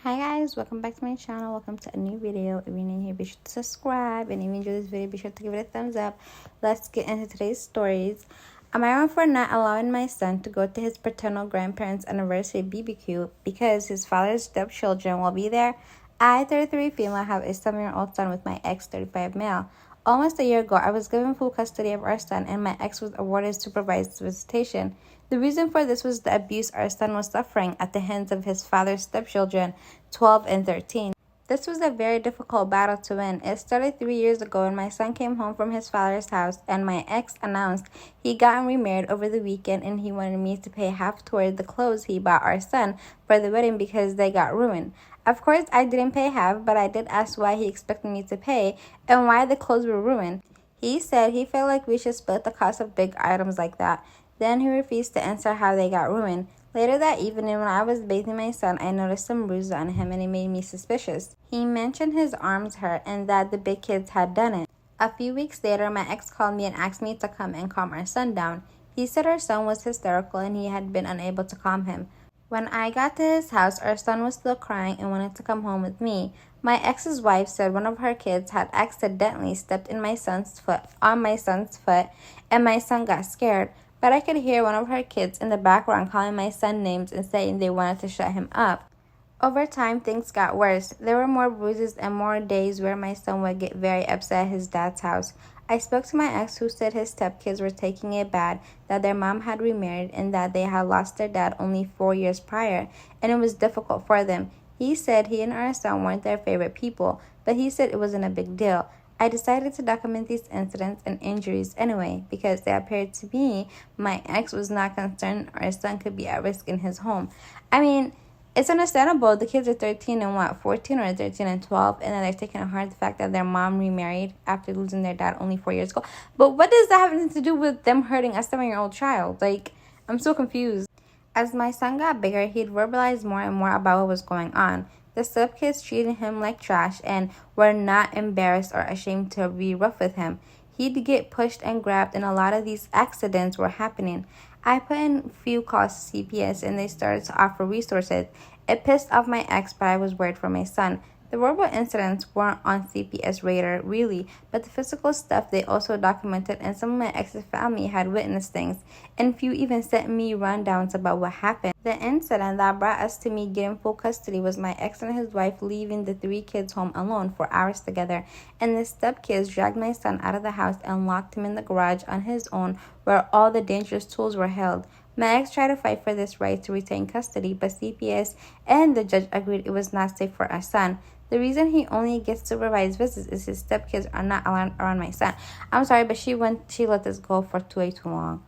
Hi guys, welcome back to my channel. Welcome to a new video. If you're new here, be sure to subscribe, and if you enjoy this video, be sure to give it a thumbs up. Let's get into today's stories. Am I wrong for not allowing my son to go to his paternal grandparents' anniversary BBQ because his father's stepchildren will be there? I, 33 female, have a 7-year-old son with my ex, 35 male. Almost a year ago, I was given full custody of our son, and my ex was awarded supervised visitation. The reason for this was the abuse our son was suffering at the hands of his father's stepchildren, 12 and 13. This was a very difficult battle to win. It started 3 years ago when my son came home from his father's house and my ex announced he got remarried over the weekend and he wanted me to pay half toward the clothes he bought our son for the wedding because they got ruined. Of course, I didn't pay half, but I did ask why he expected me to pay and why the clothes were ruined. He said he felt like we should split the cost of big items like that. Then he refused to answer how they got ruined. Later that evening, when I was bathing my son, I noticed some bruises on him and it made me suspicious. He mentioned his arms hurt and that the big kids had done it. A few weeks later, my ex called me and asked me to come and calm our son down. He said our son was hysterical and he had been unable to calm him. When I got to his house, our son was still crying and wanted to come home with me. My ex's wife said one of her kids had accidentally stepped on my son's foot, and my son got scared. But I could hear one of her kids in the background calling my son names and saying they wanted to shut him up. Over time, things got worse. There were more bruises and more days where my son would get very upset at his dad's house. I spoke to my ex, who said his stepkids were taking it bad, that their mom had remarried and that they had lost their dad only 4 years prior, and it was difficult for them. He said he and our son weren't their favorite people, but he said it wasn't a big deal. I decided to document these incidents and injuries anyway because they appeared to me my ex was not concerned our son could be at risk in his home. I mean, it's understandable. The kids are 13 and 14 or 13 and 12, and then they're taking to heart the fact that their mom remarried after losing their dad only 4 years ago. But what does that have anything to do with them hurting a 7-year-old child? Like, I'm so confused. As my son got bigger, he'd verbalize more and more about what was going on. The stepkids treated him like trash and were not embarrassed or ashamed to be rough with him. He'd get pushed and grabbed, and a lot of these accidents were happening. I put in a few calls to CPS, and they started to offer resources. It pissed off my ex, but I was worried for my son. The verbal incidents weren't on CPS radar, really, but the physical stuff they also documented, and some of my ex's family had witnessed things, and few even sent me rundowns about what happened. The incident that brought us to me getting full custody was my ex and his wife leaving the 3 kids home alone for hours together, and the stepkids dragged my son out of the house and locked him in the garage on his own where all the dangerous tools were held. My ex tried to fight for this right to retain custody, but CPS and the judge agreed it was not safe for our son. The reason he only gets supervised visits is his stepkids are not around my son. I'm sorry, but she let this go for way too long.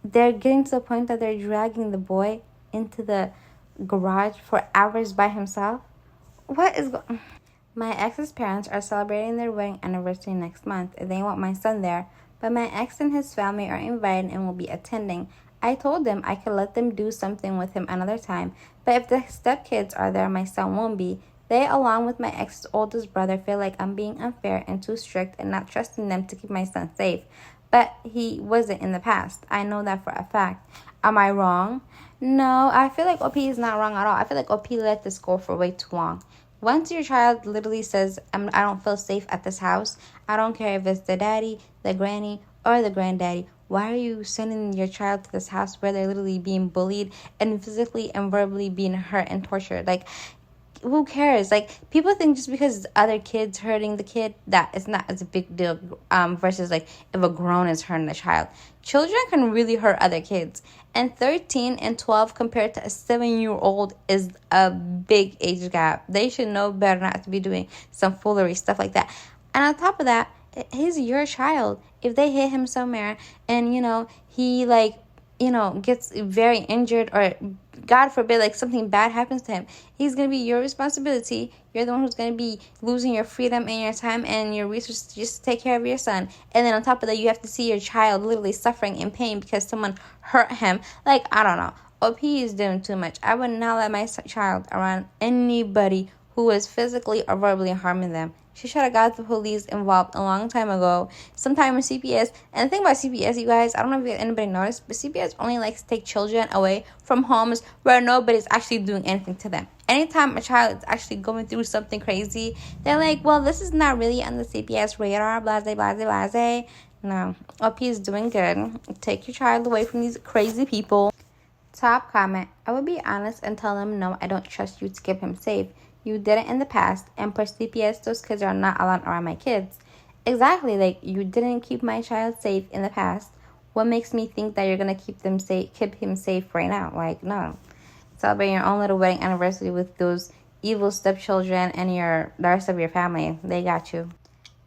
They're getting to the point that they're dragging the boy into the garage for hours by himself. What is going? My ex's parents are celebrating their wedding anniversary next month, and they want my son there. But my ex and his family are invited and will be attending. I told them I could let them do something with him another time, but if the stepkids are there, my son won't be. They, along with my ex's oldest brother, feel like I'm being unfair and too strict and not trusting them to keep my son safe. But he wasn't in the past. I know that for a fact. Am I wrong? No, I feel like OP is not wrong at all. I feel like OP let this go for way too long. Once your child literally says, I don't feel safe at this house, I don't care if it's the daddy, the granny, or the granddaddy, why are you sending your child to this house where they're literally being bullied and physically and verbally being hurt and tortured? Like, who cares? Like, people think just because other kids hurting the kid that it's not as a big deal, versus like if a grown is hurting a child. Children can really hurt other kids, and 13 and 12 compared to a 7-year-old is a big age gap. They should know better not to be doing some foolery stuff like that. And on top of that, he's your child. If they hit him somewhere and he gets very injured, or God forbid, like something bad happens to him, he's going to be your responsibility. You're the one who's going to be losing your freedom and your time and your resources just to take care of your son. And then on top of that, you have to see your child literally suffering in pain because someone hurt him. Like, I don't know. OP is doing too much. I would not let my child around anybody who was physically or verbally harming them. She should have got the police involved a long time ago, sometime in CPS. And the thing about CPS, you guys, I don't know if anybody noticed, but CPS only likes to take children away from homes where nobody's actually doing anything to them. Anytime a child is actually going through something crazy, they're like, well, this is not really on the CPS radar, blase, blase, blase. No, OP is doing good. Take your child away from these crazy people. Top comment. I would be honest and tell them, no, I don't trust you to keep him safe. You did it in the past, and per CPS, those kids are not allowed around my kids. Exactly, like, you didn't keep my child safe in the past. What makes me think that you're gonna keep him safe right now? Like, no. Celebrate your own little wedding anniversary with those evil stepchildren and the rest of your family. They got you.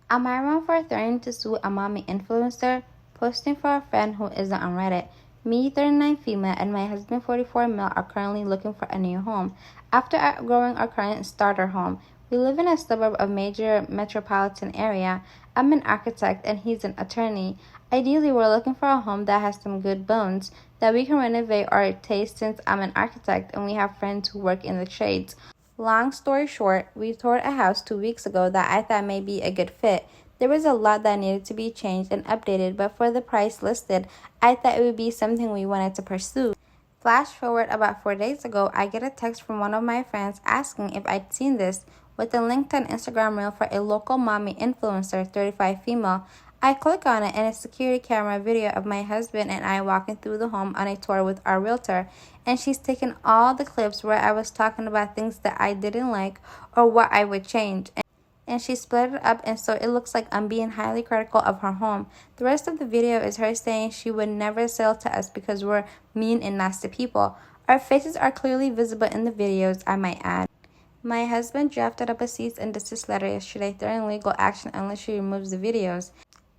Am I wrong for threatening to sue a mommy influencer? Posting for a friend who isn't on Reddit. Me, 39 female, and my husband, 44 male, are currently looking for a new home. After outgrowing our current starter home, we live in a suburb of major metropolitan area. I'm an architect and he's an attorney. Ideally, we're looking for a home that has some good bones, that we can renovate our taste since I'm an architect and we have friends who work in the trades. Long story short, we toured a house 2 weeks ago that I thought may be a good fit. There was a lot that needed to be changed and updated, but for the price listed, I thought it would be something we wanted to pursue. Flash forward about 4 days ago, I get a text from one of my friends asking if I'd seen this, with a link to an Instagram reel for a local mommy influencer, 35 female. I click on it and a security camera video of my husband and I walking through the home on a tour with our realtor, and she's taken all the clips where I was talking about things that I didn't like or what I would change, and she split it up, and so it looks like I'm being highly critical of her home. The rest of the video is her saying she would never sell to us because we're mean and nasty people. Our faces are clearly visible in the videos, I might add. My husband drafted up a cease and desist letter yesterday threatening legal action unless she removes the videos.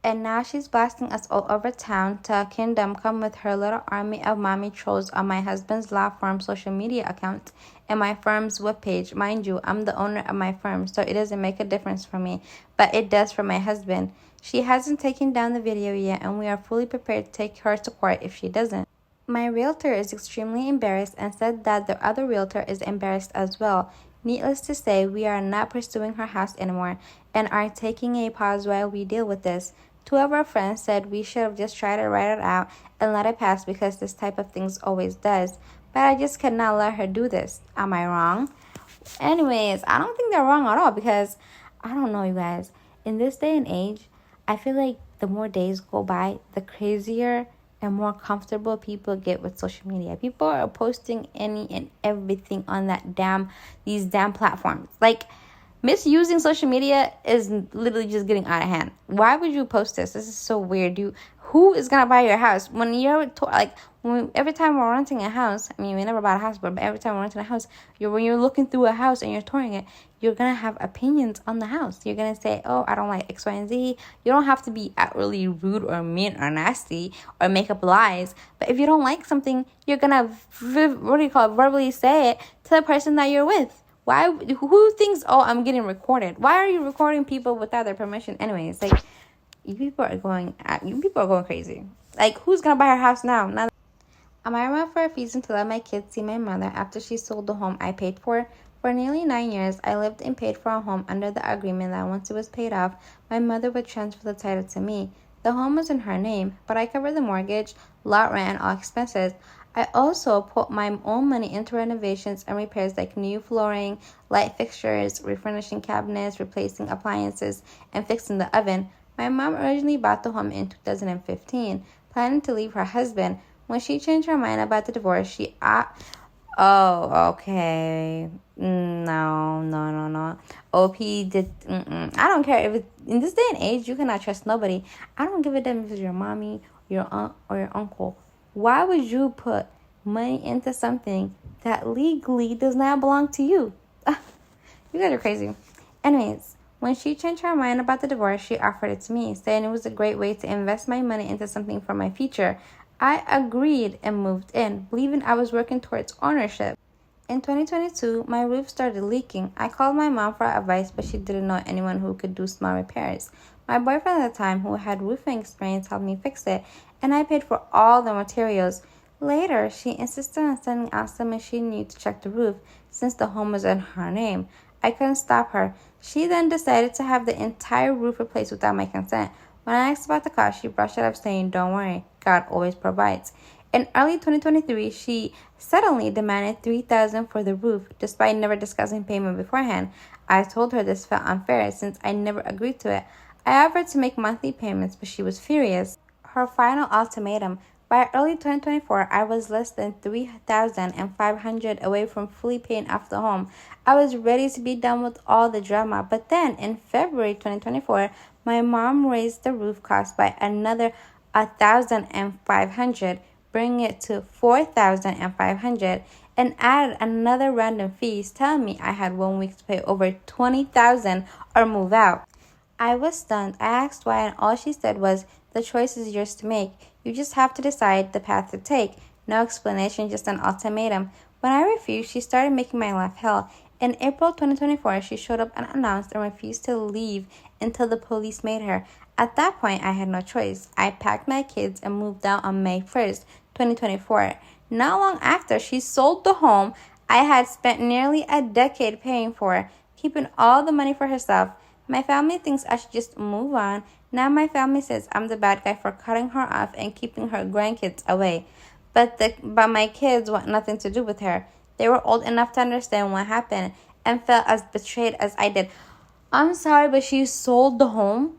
And now she's blasting us all over town to Kingdom come with her little army of mommy trolls on my husband's law firm social media account and my firm's webpage. Mind you, I'm the owner of my firm, so it doesn't make a difference for me, but it does for my husband. She hasn't taken down the video yet, and we are fully prepared to take her to court if she doesn't. My realtor is extremely embarrassed and said that the other realtor is embarrassed as well. Needless to say, we are not pursuing her house anymore and are taking a pause while we deal with this. Two of our friends said we should have just tried to write it out and let it pass because this type of things always does. But I just cannot let her do this. Am I wrong? Anyways, I don't think they're wrong at all because, I don't know, you guys. In this day and age, I feel like the more days go by, the crazier and more comfortable people get with social media. People are posting any and everything on these damn platforms. Like, misusing social media is literally just getting out of hand. Why would you post this? This is so weird. Who is gonna buy your house when you're every time we're renting a house? I mean, we never bought a house, but every time we're renting a house, when you're looking through a house and you're touring it, you're gonna have opinions on the house. You're gonna say, "Oh, I don't like X, Y, and Z." You don't have to be really rude or mean or nasty or make up lies. But if you don't like something, you're gonna verbally say it to the person that you're with. Why? Who thinks, oh, I'm getting recorded? Why are you recording people without their permission? Anyways, like, you people are going crazy. Like, who's gonna buy her house now? Am I wrong for refusing to let my kids see my mother after she sold the home I paid for? For nearly 9 years, I lived and paid for a home under the agreement that once it was paid off, my mother would transfer the title to me. The home was in her name, but I covered the mortgage, lot rent, and all expenses. I also put my own money into renovations and repairs like new flooring, light fixtures, refurnishing cabinets, replacing appliances, and fixing the oven. My mom originally bought the home in 2015, planning to leave her husband. When she changed her mind about the divorce, oh, okay. No. OP did. I don't care if in this day and age you cannot trust nobody. I don't give a damn if it's your mommy, your aunt, or your uncle. Why would you put money into something that legally does not belong to you? You guys are crazy. Anyways, when she changed her mind about the divorce, she offered it to me, saying it was a great way to invest my money into something for my future. I agreed and moved in, believing I was working towards ownership. In 2022, my roof started leaking. I called my mom for advice, but she didn't know anyone who could do small repairs. My boyfriend at the time, who had roofing experience, helped me fix it, and I paid for all the materials. Later, she insisted on sending out someone she knew to check the roof, since the home was in her name. I couldn't stop her. She then decided to have the entire roof replaced without my consent. When I asked about the cost, she brushed it off saying, "Don't worry, God always provides." In early 2023, she suddenly demanded $3,000 for the roof, despite never discussing payment beforehand. I told her this felt unfair since I never agreed to it. I offered to make monthly payments, but she was furious. Her final ultimatum: by early 2024, I was less than $3,500 away from fully paying off the home. I was ready to be done with all the drama, but then in February 2024, my mom raised the roof cost by another $1,500, bringing it to $4,500, and added another random fees, telling me I had 1 week to pay over $20,000 or move out. I was stunned. I asked why, and all she said was, "The choice is yours to make. You just have to decide the path to take." No explanation, just an ultimatum. When I refused, she started making my life hell. In April 2024, she showed up unannounced and refused to leave until the police made her. At that point, I had no choice. I packed my kids and moved out on May 1st, 2024. Not long after, she sold the home I had spent nearly a decade paying for, keeping all the money for herself. My family thinks I should just move on. Now my family says I'm the bad guy for cutting her off and keeping her grandkids away. But my kids want nothing to do with her. They were old enough to understand what happened and felt as betrayed as I did. I'm sorry, but she sold the home?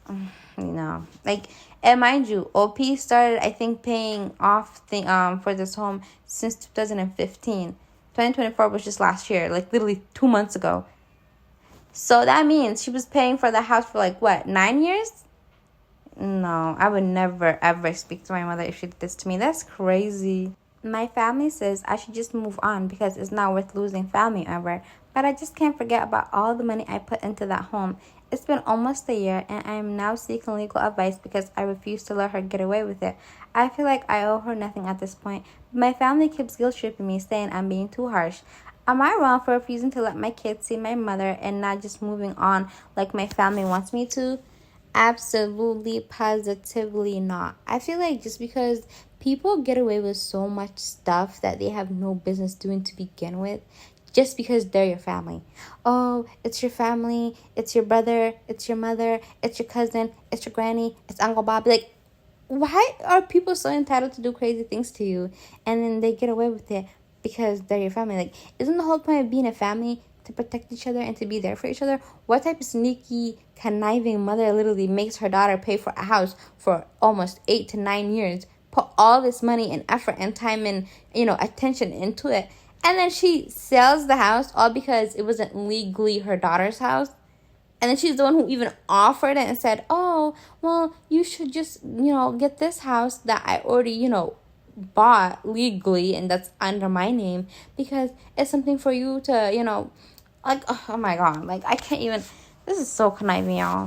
And mind you, OP started, I think, paying off for this home since 2015. 2024 was just last year, like literally 2 months ago. So that means she was paying for the house for 9 years? No, I would never ever speak to my mother if she did this to me. That's crazy. My family says I should just move on because it's not worth losing family over. But I just can't forget about all the money I put into that home. It's been almost a year and I am now seeking legal advice because I refuse to let her get away with it. I feel like I owe her nothing at this point. But my family keeps guilt-tripping me, saying I'm being too harsh. Am I wrong for refusing to let my kids see my mother and not just moving on like my family wants me to? Absolutely, positively not. I feel like just because people get away with so much stuff that they have no business doing to begin with, just because they're your family. Oh, it's your family, it's your brother, it's your mother, it's your cousin, it's your granny, it's Uncle Bob. Why are people so entitled to do crazy things to you and then they get away with it because they're your family? Isn't the whole point of being a family to protect each other and to be there for each other? What type of sneaky, conniving mother literally makes her daughter pay for a house for almost 8 to 9 years, put all this money and effort and time and attention into it, and then she sells the house all because it wasn't legally her daughter's house? And then she's the one who even offered it and said, "Oh, well, you should just, get this house that I already, bought legally and that's under my name because it's something for you to, oh my God. I can't even, this is so conniving, y'all."